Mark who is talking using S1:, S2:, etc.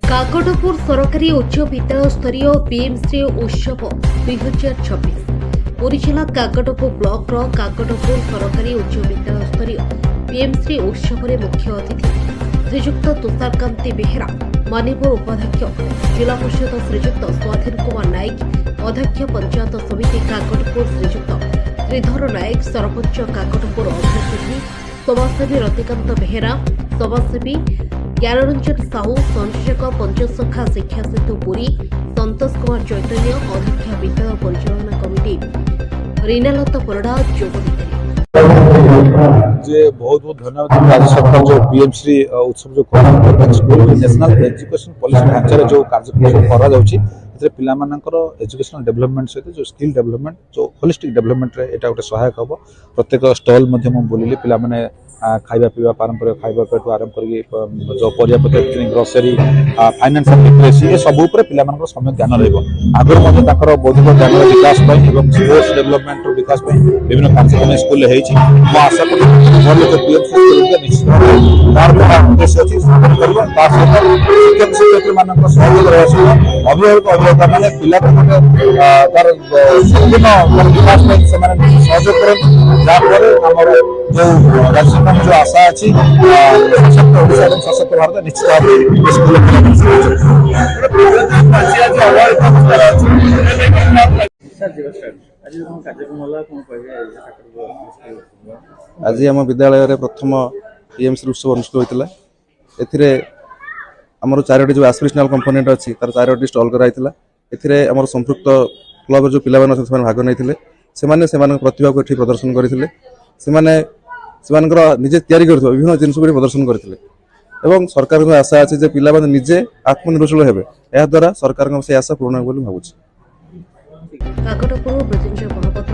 S1: काकटपुर सरकारी उच्च विद्यालय स्तरीय पीएमश्री उत्सव 2026 पुरी जिला काकटपुर ब्लॉक काकटपुर सरकारी उच्च विद्यालय स्तरीय पीएमश्री उत्सव में मुख्य अतिथि श्रीजुक्त तुषारकांति बेहेरा माननीय उपाध्यक्ष जिला परिषद श्रीजुक्त स्वाधीन कुमार नायक अध्यक्ष पंचायत समिति काकटपुर श्रीजुक्त श्रीधर नायक सरपंच काकटपुर अध्यक्ष समाजसेवी रतिकांत बेहेरा समाजसेवी ज्ञानरंजन साहू संयोजक पंचसखा शिक्षा सेतु पुरी संतोष कुमार चैतन्य अध्यक्ष विद्यालय परिचालना कमिटी रीनालता परिड़ा जोग
S2: जे बहुत बहुत धन्यवाद राज्य सरकार जो पीएमश्री उत्सव जो नेशनल एजुकेशन पॉलिसी ढांचा जो कार्यक्रम करा जाउची एतरे पिला मानकर एजुकेशनल डेवलपमेंट सहित जो स्किल डेवलपमेंट जो होलिस्टिक डेवलपमेंट रे एटा गोटे सहायक हबो प्रत्येक स्टॉल मध्ये हम बोलिले पिला माने खाइबा पीवा पारंपरिक खाइबा पेटू आरंभ करके जो परियापत्र ग्रोसरी फाइनेंशियल लिटरेसी ये सब ऊपर पिला मानकर समय ज्ञान रहइबो आगर मध्ये ताकर बौद्धिक ज्ञान विकास पई एवं स्पोर्ट्स डेवलपमेंट रो विकास पई विभिन्न कार्यक्रम स्कूल रे हेछि मो आशा करी भल के पीएमसी स्कूल के निश्चित तार द्वारा उद्देश्य अछि स्थापन करबो ता सहित शिक्षक शिक्षयित्री मानकर सहयोग रहछि अभिभावक अभिभावक माने पिला को तार संपूर्ण विकास पई से माने सहयोग करन जा पर हमर जो राज्य जो आशा अच्छी सशक्त ओडिशा और सशक्त भारत निश्चित भाव स्कूल
S3: आज आम विद्यालय प्रथम पीएमसी उत्सव अनुष्ठित होता है एमर चारोटी जो एस्पिरेशनल कंपोनेंट अच्छी तार चारोटी स्टल कराइला एमर संपृक्त क्लब जो पिला भाग नहीं प्रतिभा को ये प्रदर्शन करते निजे तैयारी कर विभिन्न जिन प्रदर्शन करते सरकार आशा अच्छी जे पिला निजे आत्मनिर्भरशील हेबे या द्वारा सरकार से आशा पूर्ण भावुँ।
S1: काकटपुर